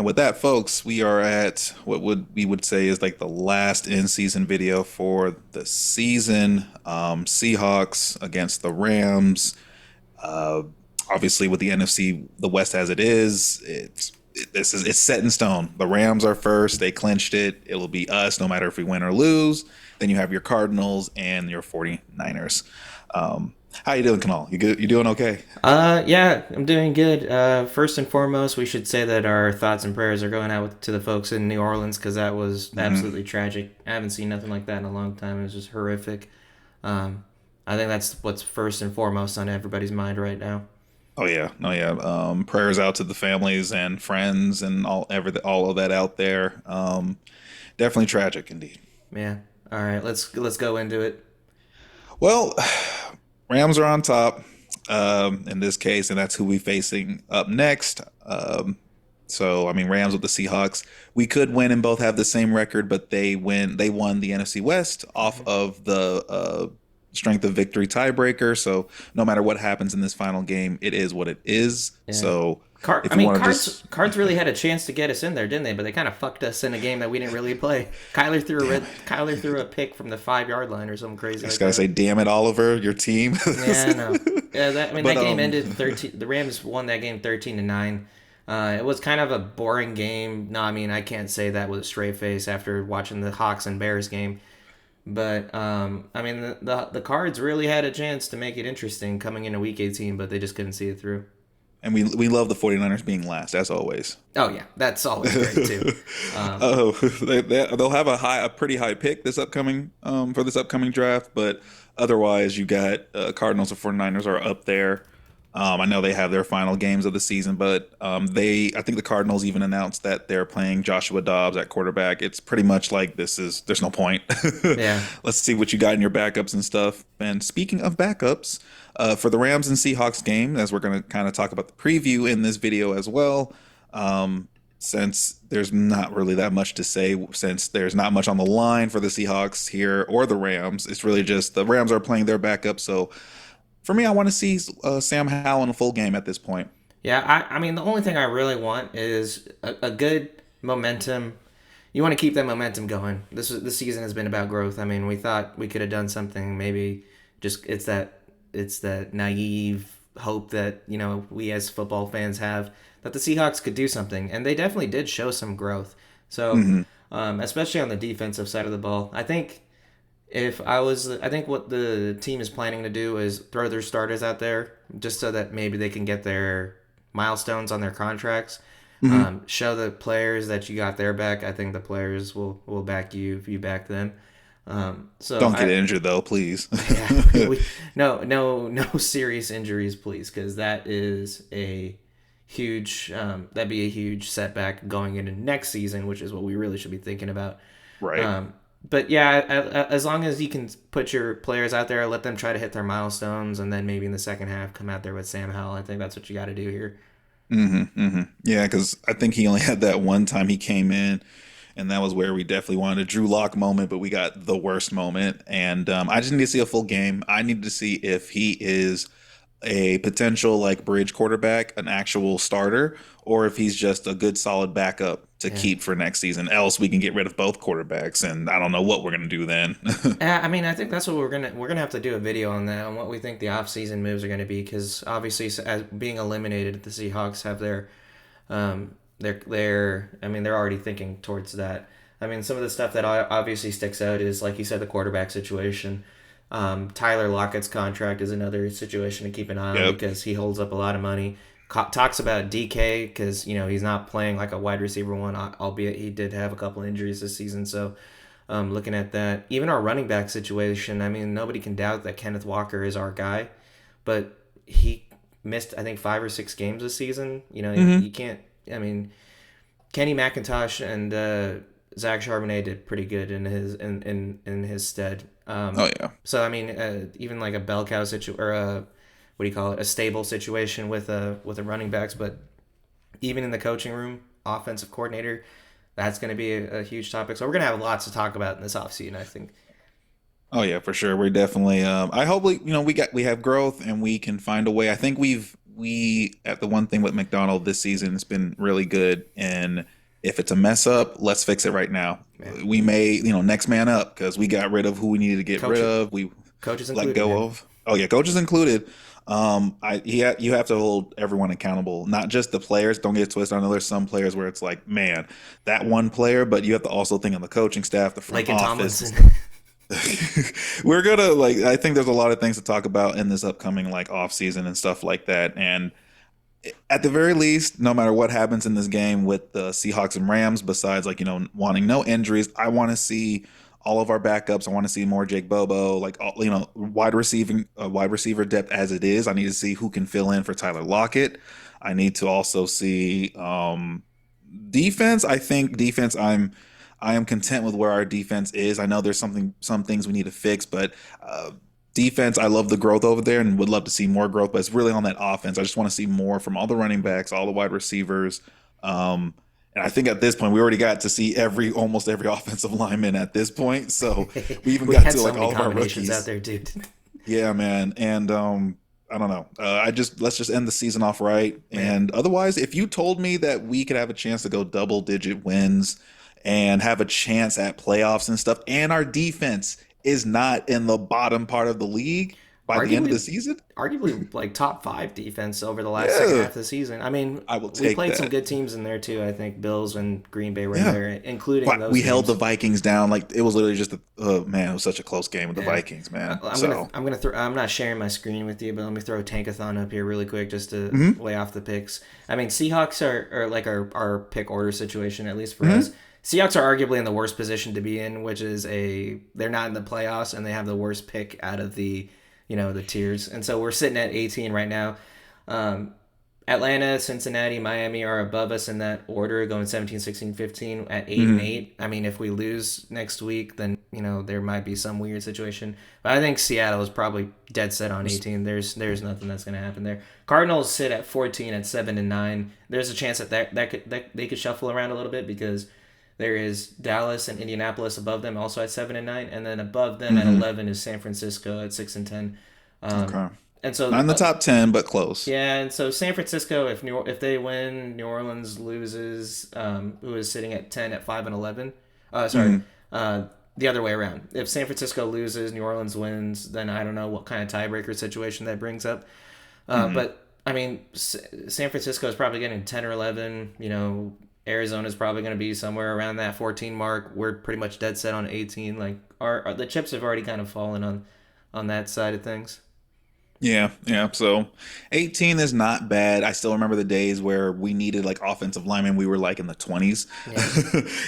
with that, folks, we are at what would we would say is like the last in-season video for the season. Seahawks against the Rams. Uh, Obviously, with the NFC, the West as it is, it's set in stone. The Rams are first; they clinched it. It will be us, no matter if we win or lose. Then you have your Cardinals and your 49ers. How you doing, Kanal? You good? You doing okay? Yeah, I'm doing good. First and foremost, we should say that our thoughts and prayers are going out to the folks in New Orleans because that was Hmm. absolutely tragic. I haven't seen nothing like that in a long time. It was just horrific. Um, I think that's what's first and foremost on everybody's mind right now. Oh yeah, no yeah. Prayers out to the families and friends and all of that out there. Definitely tragic indeed. Yeah. All right, let's go into it. Well, Rams are on top in this case, and that's who we facing up next. So I mean, Rams with the Seahawks. We could win and both have the same record, but they win. They won the NFC West off Mhm. of the strength of victory tiebreaker. So no matter what happens in this final game, it is what it is. Yeah. So Card. I if you mean, want to cards. just Cards really had a chance to get us in there, didn't they? But they kind of fucked us in a game that we didn't really play. damn it, Kyler threw a pick from the 5 yard line or something I crazy just like gotta that. say, damn it, Oliver, your team. Yeah, no. Yeah, I mean But that game ended 13. The Rams won that game 13-9. It was kind of a boring game. No, I mean I can't say that with a straight face after watching the Hawks and Bears game. But I mean the Cards really had a chance to make it interesting coming into Week 18, but they just couldn't see it through. and we love the 49ers being last as always. Oh yeah, that's always great too. Um, Oh, they'll have a pretty high pick this upcoming for this upcoming draft, but otherwise you got Cardinals and 49ers are up there. I know they have their final games of the season, but I think the Cardinals even announced that they're playing Joshua Dobbs at quarterback. It's pretty much like there's no point. yeah, Let's see what you got in your backups and stuff. And speaking of backups, for the Rams and Seahawks game, as we're going to kind of talk about the preview in this video as well, um, since there's not really that much to say, since there's not much on the line for the Seahawks here or the Rams, it's really just the Rams are playing their backup. So for me, I want to see Sam Howell in a full game at this point. yeah. I mean the only thing I really want is a good momentum. You want to keep that momentum going. This season has been about growth. I mean, we thought we could have done something. Maybe just it's that naive hope that we as football fans have that the Seahawks could do something, and they definitely did show some growth. So, Hmm. especially on the defensive side of the ball, I think what the team is planning to do is throw their starters out there just so that maybe they can get their milestones on their contracts. Hmm. Show the players that you got their back. I think the players will back you if you back them. So Don't get I injured though, please. yeah no serious injuries please because that is a huge that'd be a huge setback going into next season, which is what we really should be thinking about. Right. Um, but yeah, as long as you can put your players out there, let them try to hit their milestones, and then maybe in the second half come out there with Sam Howell. I think that's what you got to do here. Yeah, because I think he only had that one time he came in, and that was where we definitely wanted a Drew Lock moment, but we got the worst moment. And I just need to see a full game. I need to see if he is a potential like bridge quarterback, an actual starter, or if he's just a good solid backup to Yeah. keep for next season. Else we can get rid of both quarterbacks, and I don't know what we're gonna do then. I mean, I think that's what we're gonna have to do a video on that on what we think the off-season moves are going to be because obviously, as being eliminated, the Seahawks have their I mean, they're already thinking towards that. I mean, some of the stuff that obviously sticks out is like you said, the quarterback situation. Tyler Lockett's contract is another situation to keep an eye on Yep. because he holds up a lot of money. Talks about DK because he's not playing like a wide receiver one, albeit he did have a couple injuries this season. So looking at that. Even our running back situation, I mean, nobody can doubt that Kenneth Walker is our guy, but he missed, I think, 5 or 6 games this season. Hmm. You can't, I mean, Kenny McIntosh and Zach Charbonnet did pretty good in his stead. Oh yeah. So, I mean, even like a bell cow situation, or what do you call it, a stable situation with the running backs, but even in the coaching room, offensive coordinator, that's going to be a huge topic. So we're going to have lots to talk about in this offseason, I think. Oh yeah, for sure. We're definitely. I hope we have growth and we can find a way. I think we at the one thing with McDonald this season has been really good in If it's a mess up, let's fix it right now. Man, We may, next man up because we got rid of who we needed to get rid coach of. We coaches let included, go man. of. Oh yeah, coaches included. You have to hold everyone accountable, not just the players. Don't get it twisted. I know there's some players where it's like, man, that one player, but you have to also think on the coaching staff, the front Like a office. Tomlinson. We're gonna like. I think there's a lot of things to talk about in this upcoming like off season and stuff like that. And at the very least, no matter what happens in this game with the Seahawks and Rams, besides like wanting no injuries, I want to see all of our backups. I want to see more Jake Bobo, like all, wide receiver depth as it is. I need to see who can fill in for Tyler Lockett. I need to also see defense. I think defense. I am content with where our defense is. I know there's some things we need to fix, but defense, I love the growth over there and would love to see more growth. But it's really on that offense. I just want to see more from all the running backs, all the wide receivers. And I think at this point we already got to see almost every offensive lineman at this point. So we even We got had to so like many all of our combinations out rookies. there, dude. Yeah, man. And I don't know. Let's just end the season off right. Man, And otherwise, if you told me that we could have a chance to go double digit wins and have a chance at playoffs and stuff, and our defense is not in the bottom part of the league by the end of the arguably season, arguably like top five defense over the last second yeah, half of the season. I mean, I will we take played some that. good teams in there too. I think Bills and Green Bay were in Yeah. there, including But those we held the games. Vikings down like it was literally just man, it was such a close game with the Yeah. Vikings, man. I'm gonna So, I'm gonna throw. I'm not sharing my screen with you, but let me throw a tankathon up here really quick just to mhm, lay off the picks. I mean, Seahawks are like our pick order situation, at least for us. mhm, Seahawks are arguably in the worst position to be in, which is they're not in the playoffs and they have the worst pick out of the tiers, and so we're sitting at 18 right now. Um, Atlanta, Cincinnati, Miami are above us in that order, going 17, 16, 15 at 8 and mhm. 8. I mean, if we lose next week, then there might be some weird situation. But I think Seattle is probably dead set on 18. There's nothing that's going to happen there. Cardinals sit at 14 at 7 and 9. There's a chance that they could shuffle around a little bit because there is Dallas and Indianapolis above them, also at 7 and 9, and then above them at Mhm. 11 is San Francisco at 6 and 10. Um, Okay. and so Not in the top 10, but close. yeah, and so San Francisco, if they win, New Orleans loses, who is sitting at 10 at 5 and 11. Sorry, Mhm. the other way around. If San Francisco loses, New Orleans wins, then I don't know what kind of tiebreaker situation that brings up. Mhm. But I mean, San Francisco is probably getting 10 or 11. Arizona's probably going to be somewhere around that 14 mark. We're pretty much dead set on 18. Like the chips have already kind of fallen on that side of things. Yeah, yeah. So 18 is not bad. I still remember the days where we needed like offensive linemen. We were like in the 20s.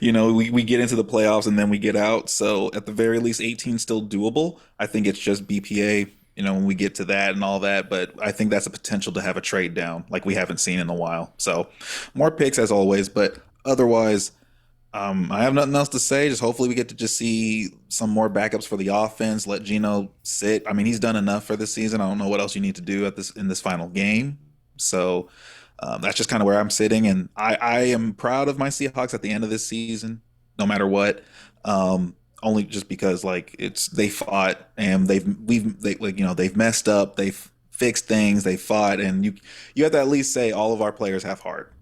Yeah. We get into the playoffs and then we get out. So at the very least, 18 is still doable. I think it's just BPA, when we get to that and all that. But I think that's a potential to have a trade down like we haven't seen in a while. So more picks as always. But otherwise, I have nothing else to say. Just hopefully we get to just see some more backups for the offense. Let Gino sit. I mean, he's done enough for this season. I don't know what else you need to do in this final game. So that's just kind of where I'm sitting, and I am proud of my Seahawks at the end of this season, no matter what. Only just because like they fought and they've messed up. They've fixed things. They fought, and you have to at least say all of our players have heart.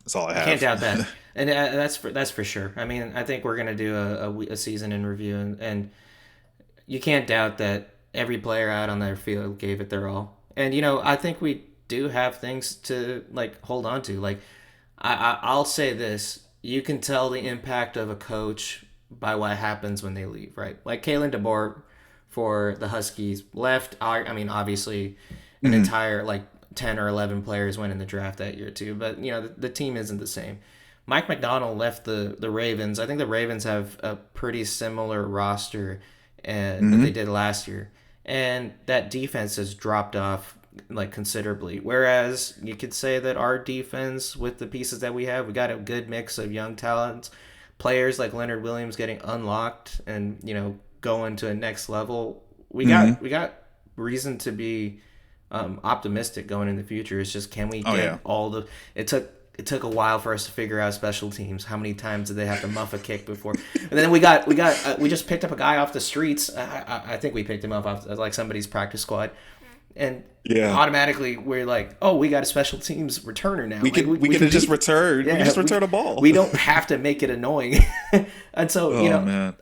That's all I I can't have. doubt that, and that's for sure. I mean, I think we're gonna do a season in review, and you can't doubt that every player out on their field gave it their all. And I think we do have things to like hold on to. Like I'll say this: you can tell the impact of a coach by what happens when they leave, right? Like Kalen DeBoer for the Huskies left. I mean, obviously, an Mhm. entire like 10 or 11 players went in the draft that year too, but the team isn't the same. Mike McDonald left the Ravens. I think the Ravens have a pretty similar roster that they Mhm. did last year, and that defense has dropped off like considerably. Whereas you could say that our defense, with the pieces that we got a good mix of young talents, players like Leonard Williams getting unlocked and going to a next level. We Mhm. got we got reason to be optimistic going in the future. It's just, can we Oh get yeah. all the? It took a while for us to figure out special teams. How many times did they have to muff a kick before? And then we just picked up a guy off the streets. I think we picked him up off like somebody's practice squad. and Yeah. automatically we're like, oh, we got a special teams returner now. We Like could we we could can have just be, returned. We could yeah, just return a ball. we don't have to make it annoying. And so Oh man.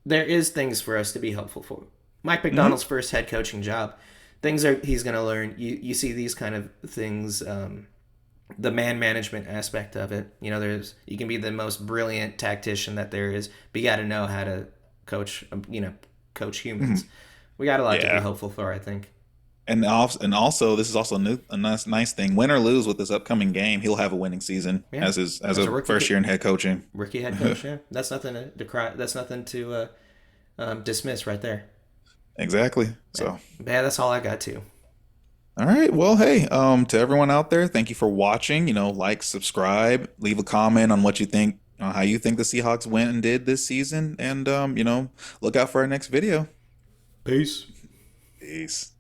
there is things for us to be helpful for. Mike Hmm. McDonald's first head coaching job, things are he's going to learn. You see these kind of things, the man management aspect of it. There's you can be the most brilliant tactician that there is, but you got to know how to coach. Coach humans. We got a lot to be Yeah. hopeful for, I think. And also, this is also a nice thing. Win or lose with this upcoming game, he'll have a winning season Yeah, as his as as a a first year in head coaching. rookie head coach. Yeah, that's nothing to decry. That's nothing to dismiss right there. Exactly. Yeah, So, yeah, that's all I got too. all right. Well, hey, to everyone out there, thank you for watching. Like, subscribe, leave a comment on what you think, how you think the Seahawks went and did this season, and look out for our next video. Peace. Peace.